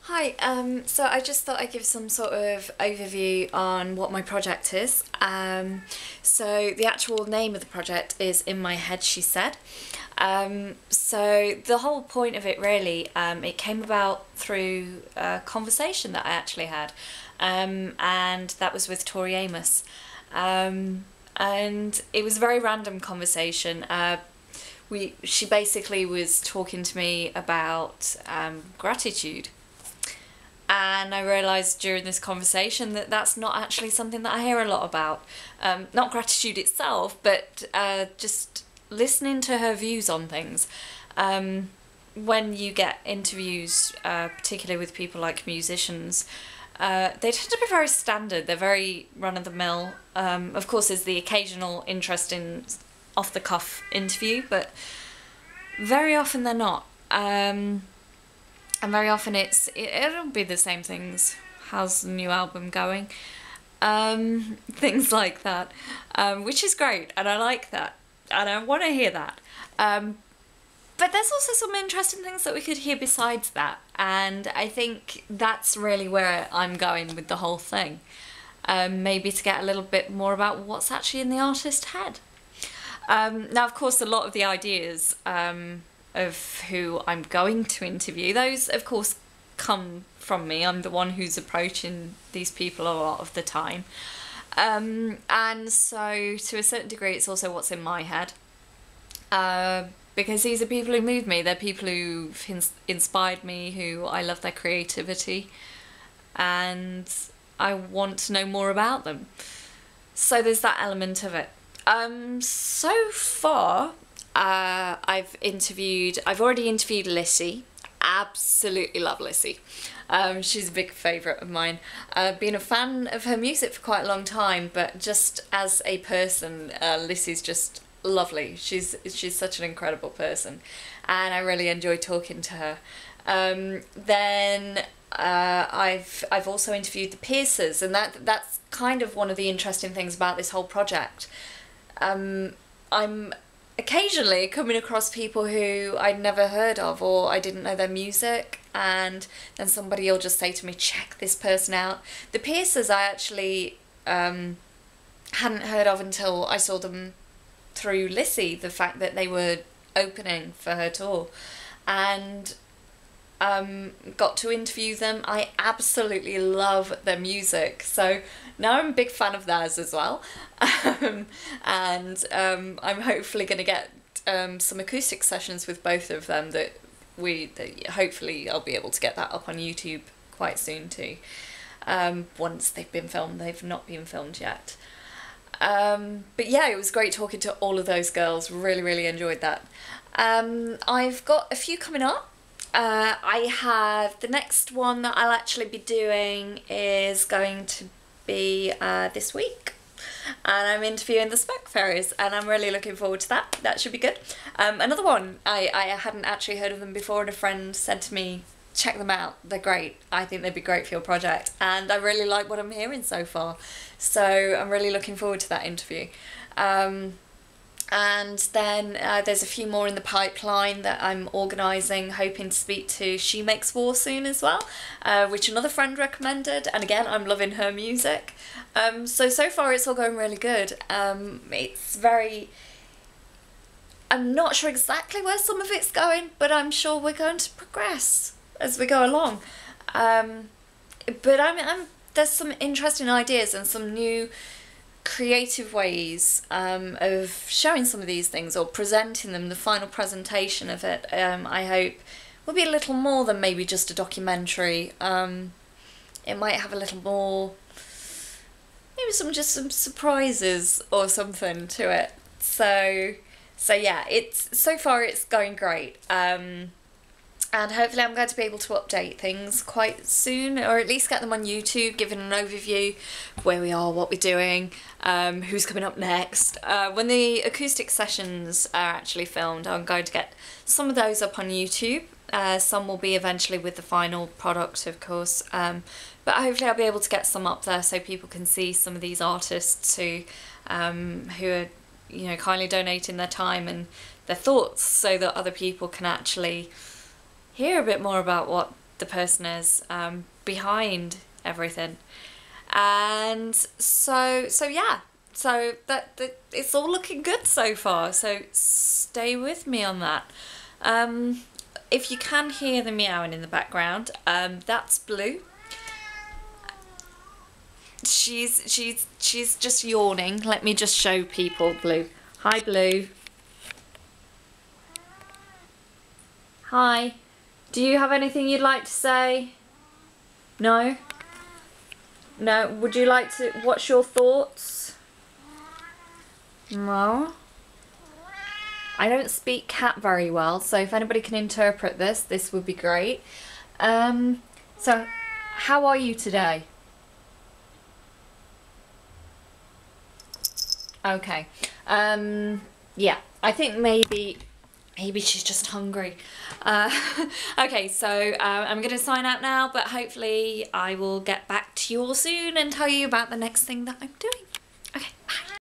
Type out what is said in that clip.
Hi, so I just thought I'd give some sort of overview on what my project is. So the actual name of the project is In My Head, She Said. So the whole point of it really, it came about through a conversation that I actually had, and that was with Tori Amos. And it was a very random conversation. She basically was talking to me about gratitude. And I realised during this conversation that that's not actually something that I hear a lot about. Not gratitude itself, but just listening to her views on things. When you get interviews, particularly with people like musicians, they tend to be very standard. They're very run-of-the-mill. Of course, there's the occasional interesting off-the-cuff interview, but very often they're not. And very often it'll be the same things. How's the new album going? Things like that, which is great, and I like that, and I want to hear that. But there's also some interesting things that we could hear besides that, and I think that's really where I'm going with the whole thing. Maybe to get a little bit more about what's actually in the artist's head. Now, of course, a lot of the ideas of who I'm going to interview, those of course come from me. I'm the one who's approaching these people a lot of the time. And so to a certain degree it's also what's in my head. Because these are people who move me, they're people who've inspired me, who I love their creativity, and I want to know more about them. So there's that element of it. So far, I've already interviewed Lissy. Absolutely love Lissy. She's a big favourite of mine. Been a fan of her music for quite a long time, but just as a person, Lissy's just lovely. She's such an incredible person, and I really enjoy talking to her. Then I've also interviewed the Pierces, and that's kind of one of the interesting things about this whole project. I'm occasionally coming across people who I'd never heard of, or I didn't know their music, and then somebody will just say to me, check this person out. The Pierces I actually hadn't heard of until I saw them through Lissy, the fact that they were opening for her tour, and got to interview them. I absolutely love their music, so now I'm a big fan of theirs as well. And I'm hopefully going to get some acoustic sessions with both of them that hopefully I'll be able to get that up on YouTube quite soon too. Once they've been filmed. They've not been filmed yet. But yeah, it was great talking to all of those girls. Really enjoyed that. I've got a few coming up. I have the next one that I'll actually be doing is going to be this week, and I'm interviewing the Smoke Fairies, and I'm really looking forward to that. That should be good. Another one, I hadn't actually heard of them before, and a friend said to me, check them out, they're great. I think they'd be great for your project, and I really like what I'm hearing so far, so I'm really looking forward to that interview. And then there's a few more in the pipeline that I'm organising, hoping to speak to She Makes War soon as well, which another friend recommended, and again I'm loving her music. So far it's all going really good. It's very... I'm not sure exactly where some of it's going, but I'm sure we're going to progress as we go along. But there's some interesting ideas and some new creative ways of showing some of these things, or presenting them. The final presentation of it, I hope, will be a little more than maybe just a documentary. It might have a little more, maybe some surprises or something to it. So yeah, so far it's going great. And hopefully I'm going to be able to update things quite soon, or at least get them on YouTube, giving an overview of where we are, what we're doing, who's coming up next. When the acoustic sessions are actually filmed, I'm going to get some of those up on YouTube. Some will be eventually with the final product, of course, but hopefully I'll be able to get some up there so people can see some of these artists who are, you know, kindly donating their time and their thoughts, so that other people can actually hear a bit more about what the person is behind everything. And so yeah, so that it's all looking good so far, so stay with me on that. If you can hear the meowing in the background, that's Blue. She's just yawning. Let me just show people Blue. Hi, Blue. Hi. Do you have anything you'd like to say? No? No? Would you like to... What's your thoughts? No? I don't speak cat very well, so if anybody can interpret this, this would be great. So, how are you today? Okay. Yeah, I think maybe she's just hungry. Okay, so I'm going to sign out now, but hopefully I will get back to you all soon and tell you about the next thing that I'm doing.